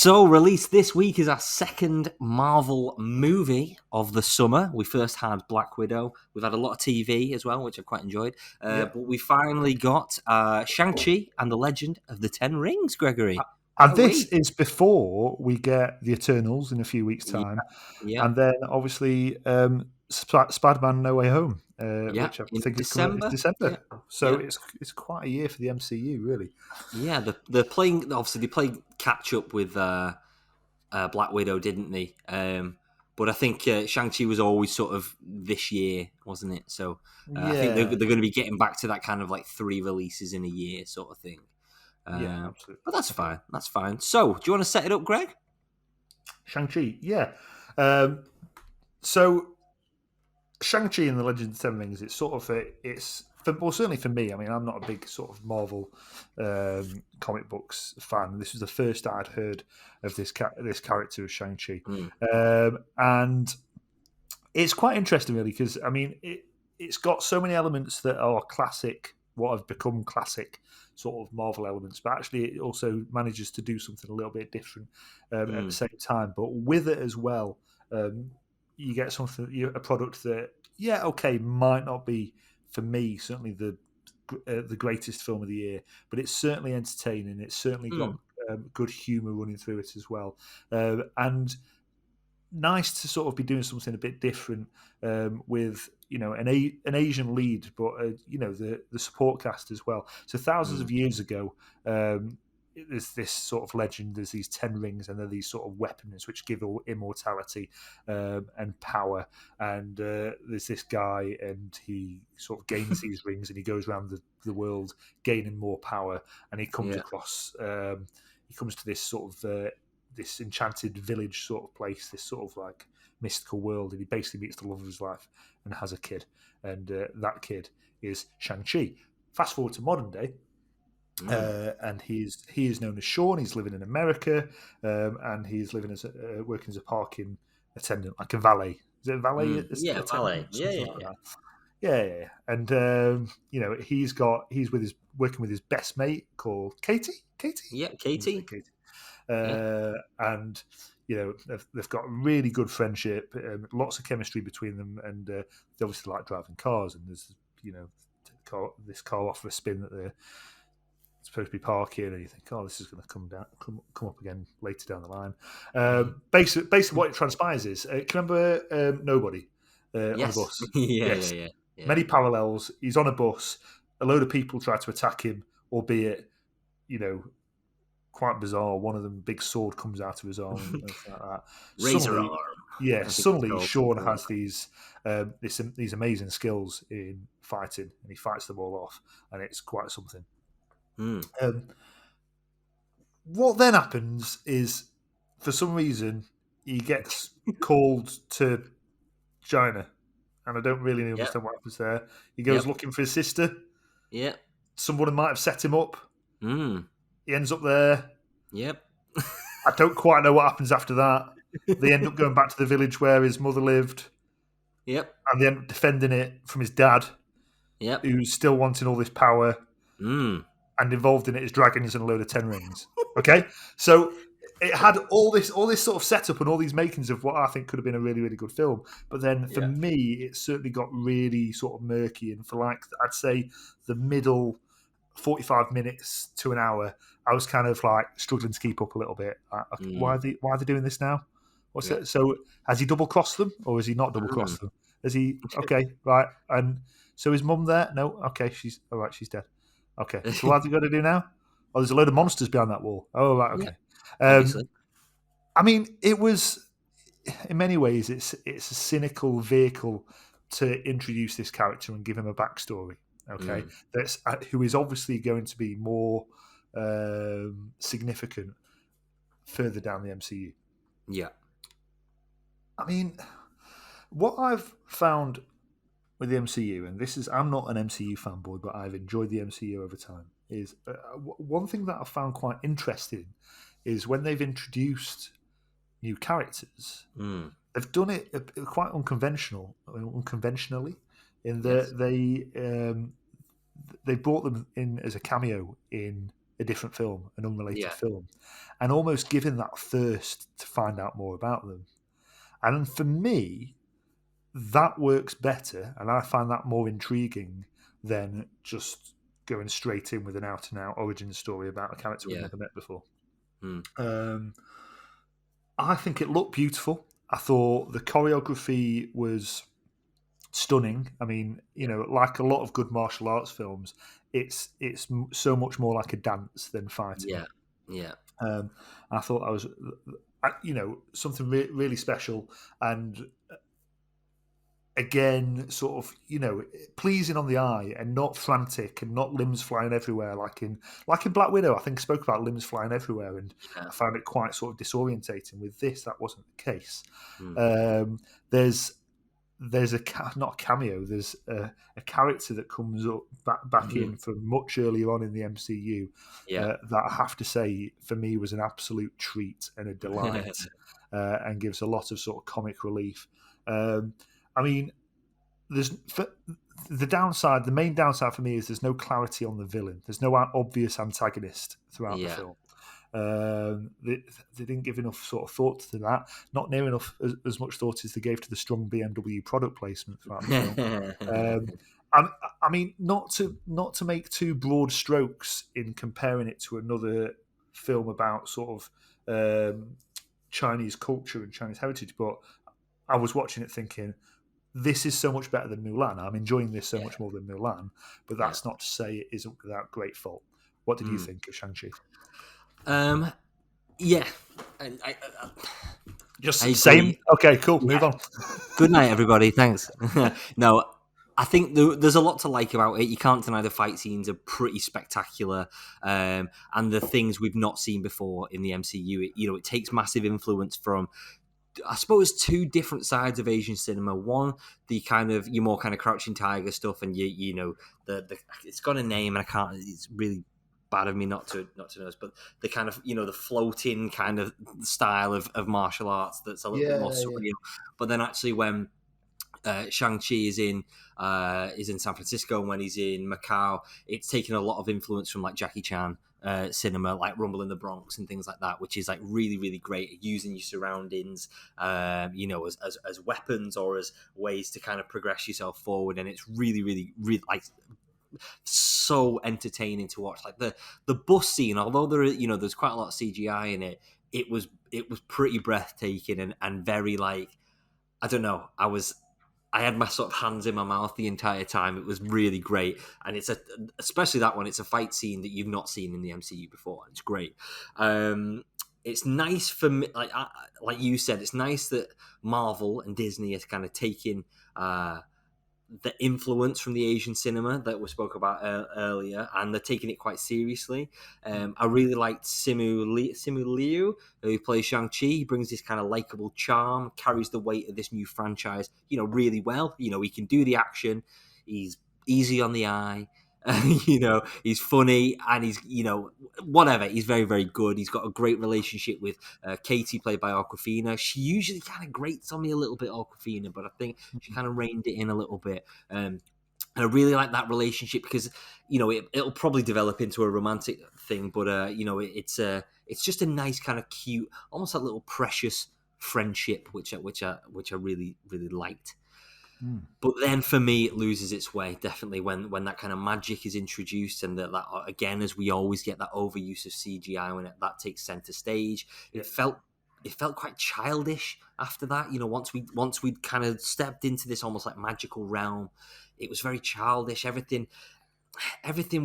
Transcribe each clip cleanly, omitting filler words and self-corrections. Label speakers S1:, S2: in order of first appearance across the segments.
S1: So, released this week is our second Marvel movie of the summer. We first had Black Widow. We've had a lot of TV as well, which I've quite enjoyed. But we finally got Shang-Chi and the Legend of the Ten Rings, Gregory.
S2: And this is before we get the Eternals in a few weeks' time.
S1: Yeah.
S2: And then, obviously, Spider-Man No Way Home, which I think is coming in December.
S1: Yeah.
S2: So it's quite a year for the MCU, really.
S1: Yeah, they're playing. Obviously, they played catch up with Black Widow, didn't they? But I think Shang-Chi was always sort of this year, wasn't it? So I think they're going to be getting back to that kind of like 3 releases in a year sort of thing.
S2: Yeah, absolutely.
S1: But that's fine. That's fine. So, do you want to set it up, Greg?
S2: Shang-Chi, yeah. So, Shang-Chi and the Legend of the Ten Rings, it's sort of certainly for me. I mean, I'm not a big sort of Marvel comic books fan. This was the first I'd heard of this character of Shang-Chi, and it's quite interesting, really, because I mean, it's got so many elements that are classic, what have become classic sort of Marvel elements, but actually it also manages to do something a little bit different at the same time. But with it as well, you get a product that, might not be, for me, certainly the greatest film of the year, but it's certainly entertaining. It's certainly got good humour running through it as well, and nice to sort of be doing something a bit different with an Asian lead, but the support cast as well. So thousands of years ago, there's this sort of legend. There's these 10 rings, and they're these sort of weapons which give immortality and power. And there's this guy, and he sort of gains these rings, and he goes around the world gaining more power. And he comes across, he comes to this sort of this enchanted village sort of place, this sort of like mystical world, and he basically meets the love of his life and has a kid. And that kid is Shang-Chi. Fast forward to modern day. And he is known as Sean. He's living in America, and he's living as working as a parking attendant, like a valet. Is it a valet?
S1: Valet.
S2: Yeah. And he's working with his best mate called Katie.
S1: Yeah, Katie.
S2: And they've got a really good friendship, lots of chemistry between them, and they obviously like driving cars. And there's this car off for a spin that they're supposed to be parking, and you think, this is going to come up again later down the line. Basically, what it transpires is, can you remember Nobody on the bus?
S1: Yeah.
S2: Many parallels. He's on a bus. A load of people try to attack him, albeit, quite bizarre. One of them, big sword comes out of his arm, and things like that.
S1: Razor arm.
S2: Yeah. Suddenly, Sean has these amazing skills in fighting, and he fights them all off, and it's quite something. What then happens is, for some reason, he gets called to China, and I don't really understand what happens there. He goes looking for his sister.
S1: Yeah.
S2: Somebody might have set him up. He ends up there.
S1: Yep.
S2: I don't quite know what happens after that. They end up going back to the village where his mother lived.
S1: Yep.
S2: And they end up defending it from his dad.
S1: Yep.
S2: Who's still wanting all this power. And involved in it is dragons and a load of 10 rings. Okay? So it had all this sort of setup and all these makings of what I think could have been a really, really good film. But then for me, it certainly got really sort of murky. And for I'd say the middle 45 minutes to an hour, I was kind of like struggling to keep up a little bit. Why are they doing this now? What's it? So has he double crossed them, or has he not double crossed them? Has he? Okay, right. And so his mum there? No. Okay, she's all right. She's dead. Okay, so what's he got to do now? Oh, there's a load of monsters behind that wall. Oh, right. Okay. I mean, it was, in many ways, it's a cynical vehicle to introduce this character and give him a backstory. Okay, that's who is obviously going to be more significant further down the MCU.
S1: Yeah.
S2: I mean, what I've found with the MCU, and I'm not an MCU fanboy, but I've enjoyed the MCU over time, is one thing that I found quite interesting is when they've introduced new characters, they've done it quite unconventionally, in that they brought them in as a cameo in a different film, an unrelated
S1: Yeah.
S2: film, and almost giving that thirst to find out more about them. And for me, that works better, and I find that more intriguing than just going straight in with an out and out origin story about a character we've
S1: Yeah.
S2: never met before.
S1: Mm.
S2: I think it looked beautiful. I thought the choreography was stunning. I mean, you know, like a lot of good martial arts films, it's so much more like a dance than fighting.
S1: Yeah. Yeah.
S2: I thought I was, you know, something really special, and again, sort of, you know, pleasing on the eye and not frantic and not limbs flying everywhere like in Black Widow. I think I spoke about limbs flying everywhere, and
S1: Yeah.
S2: I found it quite sort of disorientating. With this, that wasn't the case.
S1: Mm.
S2: There's not a cameo. There's a character that comes up back in from much earlier on in the MCU
S1: Yeah.
S2: that I have to say for me was an absolute treat and a delight, and gives a lot of sort of comic relief. I mean, the main downside for me is there's no clarity on the villain. There's no obvious antagonist throughout the
S1: Yeah.
S2: film. They didn't give enough sort of thought to that. Not near enough as much thought as they gave to the strong BMW product placement throughout the film. I mean, not to make too broad strokes in comparing it to another film about sort of Chinese culture and Chinese heritage, but I was watching it thinking, this is so much better than Mulan. I'm enjoying this so much more than Mulan, but
S1: Yeah.
S2: that's not to say it isn't without great fault. What did you
S1: Mm.
S2: think of Shang-Chi?
S1: Yeah. I
S2: Just
S1: agree.
S2: same. Okay, cool.
S1: Yeah.
S2: Move on.
S1: Good night, everybody. Thanks. No, I think there's a lot to like about it. You can't deny the fight scenes are pretty spectacular, and the things we've not seen before in the MCU. It takes massive influence from, I suppose, two different sides of Asian cinema. One, the kind of your more kind of Crouching Tiger stuff, and you know the it's got a name, and I can't. It's really bad of me not to know this, but the kind of the floating kind of style of martial arts that's a little bit more surreal. But then actually when Shang-Chi is in San Francisco, and when he's in Macau, it's taken a lot of influence from like Jackie Chan cinema, like Rumble in the Bronx and things like that, which is like really, really great at using your surroundings, as weapons or as ways to kind of progress yourself forward. And it's really, really, really like so entertaining to watch. Like the bus scene, although there's quite a lot of CGI in it, it was pretty breathtaking and very like, I don't know, I had my sort of hands in my mouth the entire time. It was really great, and especially that one. It's a fight scene that you've not seen in the MCU before. It's great. It's nice for me, like you said, it's nice that Marvel and Disney are kind of taking the influence from the Asian cinema that we spoke about earlier, and they're taking it quite seriously. I really liked Simu Liu, who plays Shang-Chi. He brings this kind of likable charm, carries the weight of this new franchise, really well. He can do the action. He's easy on the eye. He's funny, and he's whatever. He's very, very good. He's got a great relationship with Katie, played by Awkwafina. She usually kind of grates on me a little bit, Awkwafina, but I think she kind of reined it in a little bit. And I really like that relationship because it'll probably develop into a romantic thing, but it's just a nice kind of cute, almost a little precious friendship, which I really, really liked. But then for me, it loses its way, definitely, when that kind of magic is introduced, and that again, as we always get that overuse of CGI when that takes center stage. It felt quite childish after that. Once we'd kind of stepped into this almost like magical realm, it was very childish. Everything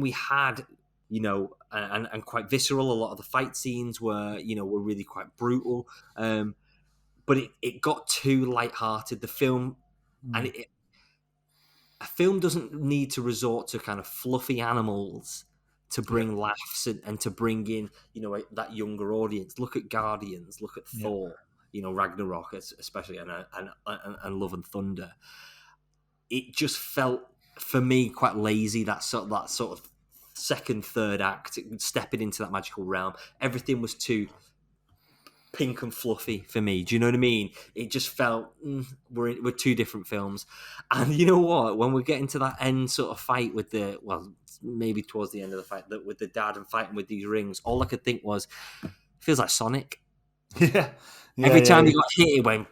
S1: we had, and quite visceral. A lot of the fight scenes were really quite brutal. But it got too lighthearted. The film, and a film doesn't need to resort to kind of fluffy animals to bring laughs and to bring in that younger audience. Look at Guardians, look at Thor, Ragnarok, especially, and Love and Thunder. It just felt for me quite lazy, that sort of second, third act, stepping into that magical realm. Everything was too pink and fluffy for me. Do you know what I mean? It just felt we're two different films. And you know what? When we get into that end sort of fight with maybe towards the end of the fight, with the dad and fighting with these rings, all I could think was, it feels like Sonic.
S2: Yeah,
S1: Every time he got hit, it went.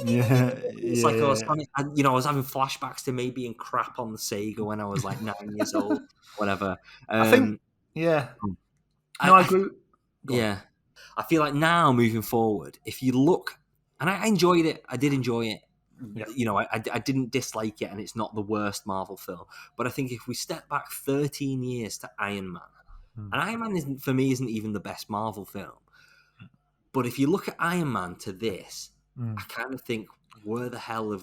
S2: yeah,
S1: It's like, oh,
S2: yeah.
S1: Sonic. And, I was having flashbacks to me being crap on the Sega when I was like 9 years old, whatever.
S2: I think, yeah. No, I
S1: I
S2: agree. Go on.
S1: yeah, I feel like now moving forward, if you look, and I enjoyed it, I did enjoy it.
S2: Yeah.
S1: I didn't dislike it, and it's not the worst Marvel film. But I think if we step back 13 years to Iron Man, and Iron Man isn't even the best Marvel film. But if you look at Iron Man to this, I kind of think, where the hell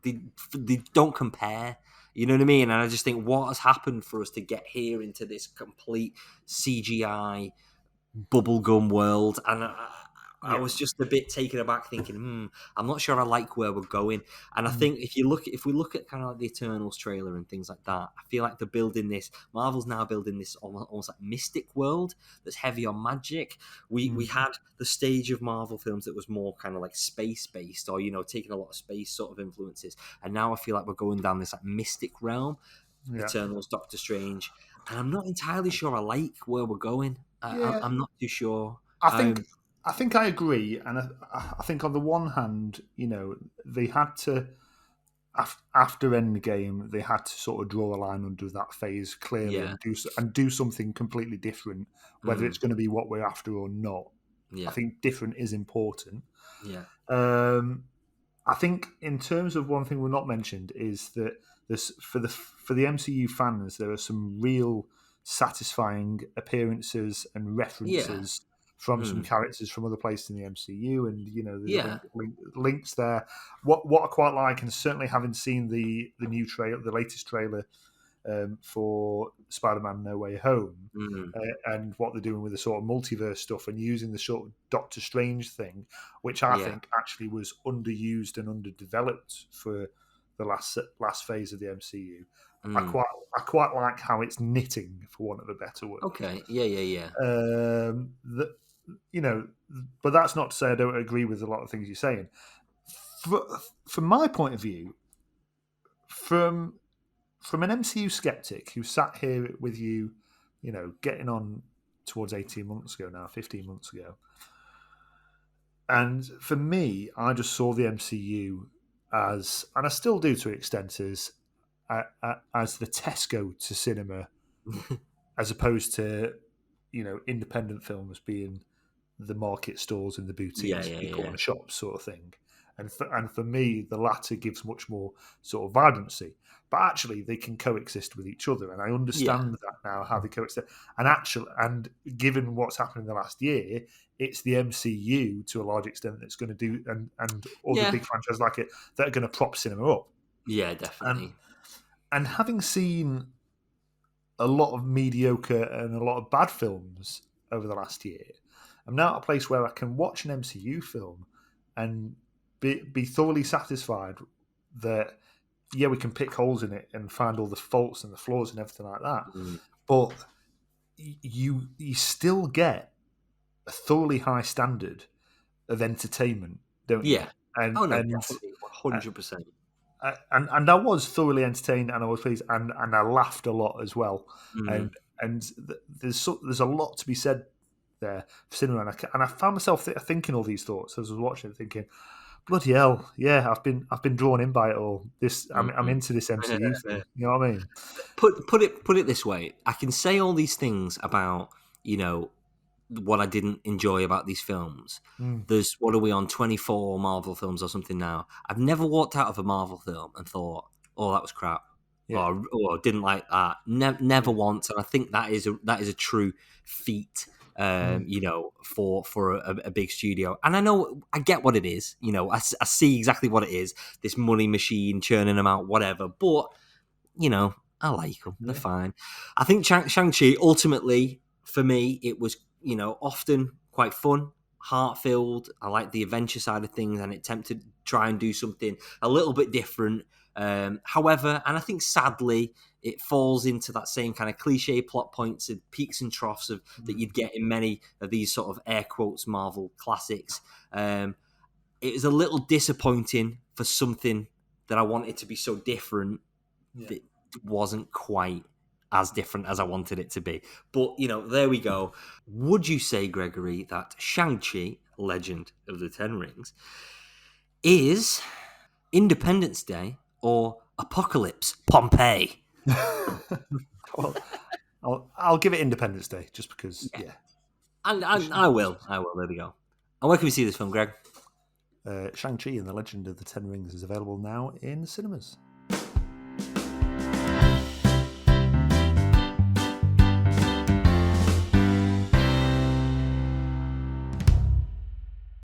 S1: they don't compare. You know what I mean? And I just think, what has happened for us to get here into this complete CGI bubblegum world? And I was just a bit taken aback, thinking, I'm not sure I like where we're going. And I think if we look at kind of like the Eternals trailer and things like that, I feel like they're building this. Marvel's now building this almost like mystic world that's heavy on magic. We had the stage of Marvel films that was more kind of like space based, or taking a lot of space sort of influences. And now I feel like we're going down this like mystic realm.
S2: Yeah.
S1: Eternals, Doctor Strange, and I'm not entirely sure I like where we're going. I'm not too sure.
S2: I think I agree, and I think on the one hand, they had to, after Endgame, they had to sort of draw a line under that phase clearly and do something completely different, whether it's going to be what we're after or not.
S1: Yeah.
S2: I think different is important.
S1: Yeah.
S2: I think in terms of one thing we're not mentioned is that this for the MCU fans, there are some real satisfying appearances and references from some characters from other places in the MCU, and there's links there. What I quite like, and certainly having seen the new trailer, the latest trailer for Spider-Man No Way Home, and what they're doing with the sort of multiverse stuff and using the sort of Doctor Strange thing, which I think actually was underused and underdeveloped for the last phase of the MCU. I quite like how it's knitting, for want of a better word.
S1: Okay. Yeah.
S2: But that's not to say I don't agree with a lot of things you're saying. From my point of view, from an MCU skeptic who sat here with you, getting on towards 18 months ago now, 15 months ago. And for me, I just saw the MCU as, and I still do to an extent, as the Tesco to cinema, as opposed to, independent films being the market stores and the boutiques, big corner shops sort of thing. And for me, the latter gives much more sort of vibrancy. But actually, they can coexist with each other, and I understand that now, how they coexist. And given what's happened in the last year, it's the MCU to a large extent that's going to do, and all the big franchises like it, that are going to prop cinema up.
S1: Yeah, definitely.
S2: And having seen a lot of mediocre and a lot of bad films over the last year, I'm now at a place where I can watch an MCU film and be thoroughly satisfied that, we can pick holes in it and find all the faults and the flaws and everything like that. But you still get a thoroughly high standard of entertainment, don't you? And,
S1: definitely, 100%.
S2: And I was thoroughly entertained, and I was pleased, and I laughed a lot as well. And there's a lot to be said there for cinema, and I found myself thinking all these thoughts as I was watching it, thinking, bloody hell, I've been drawn in by it all. I'm into this MCU thing. You know what I mean?
S1: Put it this way: I can say all these things about what I didn't enjoy about these films. There's, what are we on, 24 Marvel films or something now? I've never walked out of a Marvel film and thought, oh, that was crap. Or didn't like that. Never once. And I think that is a true feat. For a big studio. And I get what it is. I see exactly what it is. This money machine churning them out, whatever. But, I like them. They're fine. I think Shang-Chi, ultimately, for me, it was, often quite fun, heart-filled. I like the adventure side of things, and it attempted to try and do something a little bit different. However, and I think sadly, it falls into that same kind of cliche plot points and peaks and troughs that you'd get in many of these sort of air quotes Marvel classics. It was a little disappointing for something that I wanted to be so different that wasn't quite as different as I wanted it to be. But, there we go. Would you say, Gregory, that Shang-Chi, Legend of the Ten Rings, is Independence Day or Apocalypse Pompeii?
S2: Well, I'll give it Independence Day just because,
S1: And I will. There we go. And where can we see this film, Greg?
S2: Shang-Chi and the Legend of the Ten Rings is available now in cinemas.